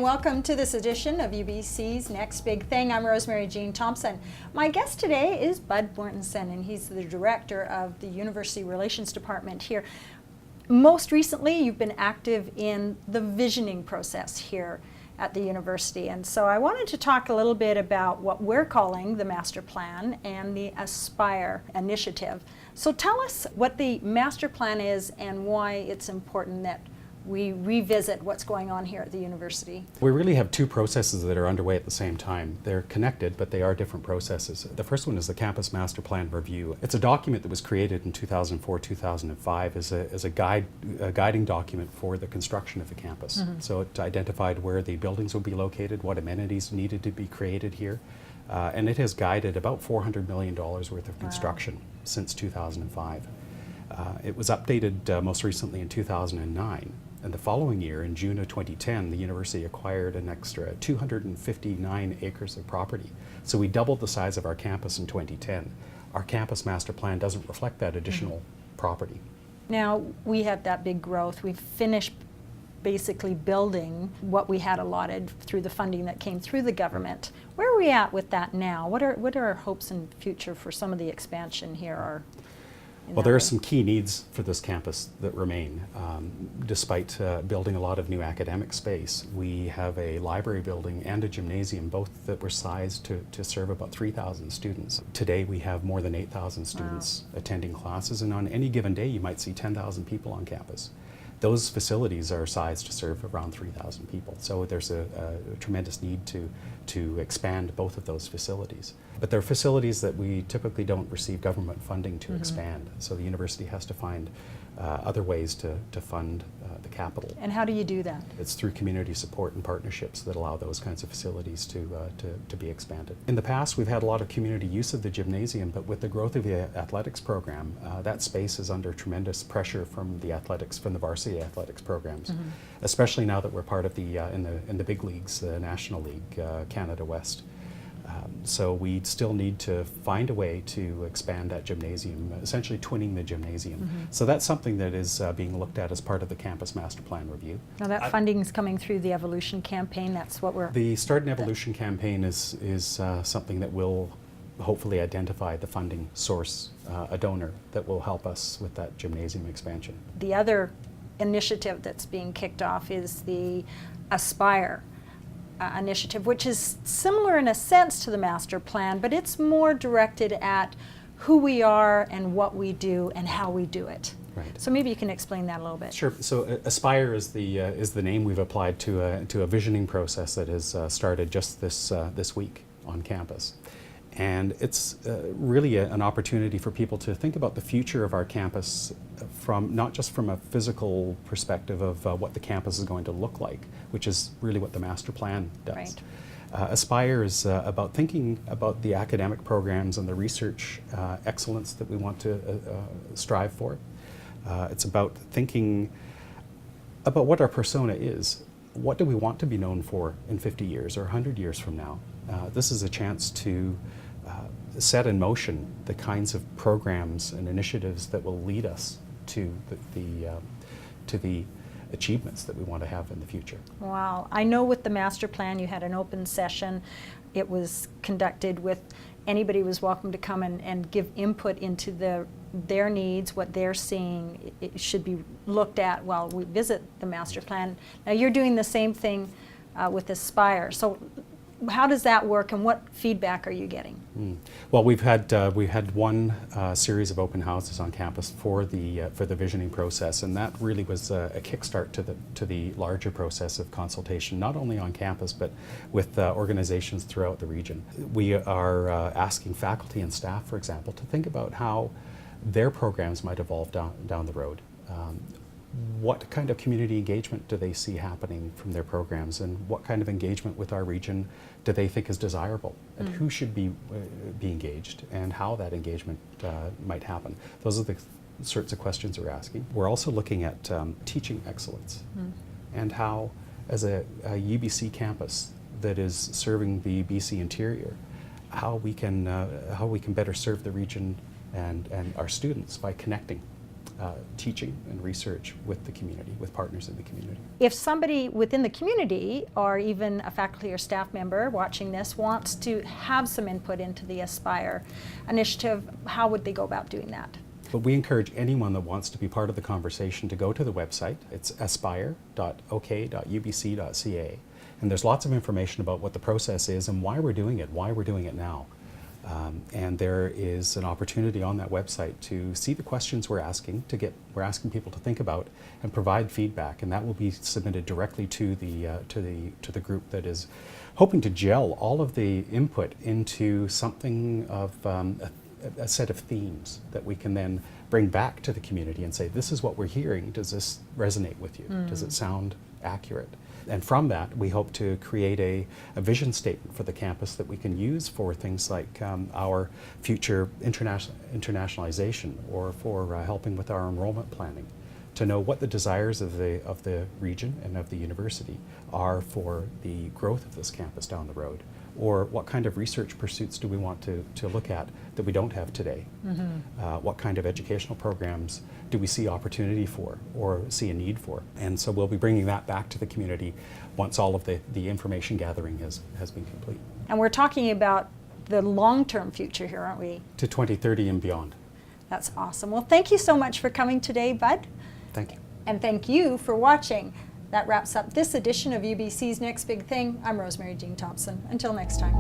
welcome to this edition of UBC's Next Big Thing. I'm Rosemary Jean Thompson. My guest today is Bud Mortenson, and he's the director of the University Relations Department here. Most recently, you've been active in the visioning process here at the university, and so I wanted to talk a little bit about what we're calling the master plan and the Aspire initiative. So tell us what the master plan is and why it's important that we revisit what's going on here at the university. We really have two processes that are underway at the same time. They're connected, but they are different processes. The first one is the Campus Master Plan Review. It's a document that was created in 2004-2005 as a guiding document for the construction of the campus. So it identified where the buildings would be located, what amenities needed to be created here, and it has guided about $400 million worth of construction since 2005. It was updated most recently in 2009. And the following year, in June of 2010, the university acquired an extra 259 acres of property. So we doubled the size of our campus in 2010. Our campus master plan doesn't reflect that additional property. Now, we had that big growth. We've finished basically building what we had allotted through the funding that came through the government. Where are we at with that now? What are our hopes in future for some of the expansion here? Well, there are some key needs for this campus that remain. Despite building a lot of new academic space, we have a library building and a gymnasium, both that were sized to serve about 3,000 students. Today we have more than 8,000 students attending classes, and on any given day you might see 10,000 people on campus. Those facilities are sized to serve around 3,000 people. So there's a tremendous need to expand both of those facilities. But they're facilities that we typically don't receive government funding to expand. So the university has to find other ways to fund the capital. And how do you do that? It's through community support and partnerships that allow those kinds of facilities to be expanded. In the past, we've had a lot of community use of the gymnasium, but with the growth of the athletics program, that space is under tremendous pressure from the varsity athletics programs, especially now that we're part of the in the big leagues, the National League, Canada West. So we still need to find a way to expand that gymnasium, essentially twinning the gymnasium. So that's something that is being looked at as part of the Campus Master Plan Review. Now that funding is coming through the Evolution Campaign. That's what we're... The Start an Evolution campaign is something that will hopefully identify the funding source, a donor that will help us with that gymnasium expansion. The other initiative that's being kicked off is the Aspire initiative, which is similar in a sense to the master plan, but it's more directed at who we are and what we do and how we do it. Right. So maybe you can explain that a little bit. Sure. So Aspire is the name we've applied to a visioning process that has started just this week on campus. And it's really an opportunity for people to think about the future of our campus from not just from a physical perspective of what the campus is going to look like, which is really what the master plan does. Right. Aspire is about thinking about the academic programs and the research excellence that we want to strive for. It's about thinking about what our persona is. What do we want to be known for in 50 years or 100 years from now? This is a chance to set in motion the kinds of programs and initiatives that will lead us to the achievements that we want to have in the future. Wow. I know with the master plan you had an open session. It was conducted with anybody was welcome to come and give input into their needs, what they're seeing it should be looked at while we visit the master plan. Now you're doing the same thing with Aspire. So how does that work, and what feedback are you getting? Well, we've had one series of open houses on campus for the visioning process, and that really was a kickstart to the larger process of consultation, not only on campus but with organizations throughout the region. We are asking faculty and staff, for example, to think about how their programs might evolve down the road. What kind of community engagement do they see happening from their programs, and what kind of engagement with our region do they think is desirable, and who should be engaged, and how that engagement might happen? Those are the sorts of questions we're asking. We're also looking at teaching excellence and how, as a UBC campus that is serving the BC interior, how we can better serve the region and our students by connecting teaching and research with the community, with partners in the community. If somebody within the community, or even a faculty or staff member watching this, wants to have some input into the Aspire initiative, how would they go about doing that? But we encourage anyone that wants to be part of the conversation to go to the website. It's aspire.ok.ubc.ca. And there's lots of information about what the process is and why we're doing it now. And there is an opportunity on that website to see the questions we're asking people to think about and provide feedback, and that will be submitted directly to the group that is hoping to gel all of the input into something of a set of themes that we can then bring back to the community and say, this is what we're hearing. Does this resonate with you? Does it sound accurate? And from that, we hope to create a vision statement for the campus that we can use for things like our future internationalization, or for helping with our enrollment planning, to know what the desires of the region and of the university are for the growth of this campus down the road, or what kind of research pursuits do we want to look at that we don't have today. What kind of educational programs do we see opportunity for or see a need for? And so we'll be bringing that back to the community once all of the information gathering has been complete. And we're talking about the long-term future here, aren't we? To 2030 and beyond. That's awesome. Well, thank you so much for coming today, Bud. Thank you. And thank you for watching. That wraps up this edition of UBC's Next Big Thing. I'm Rosemary Jean Thompson. Until next time.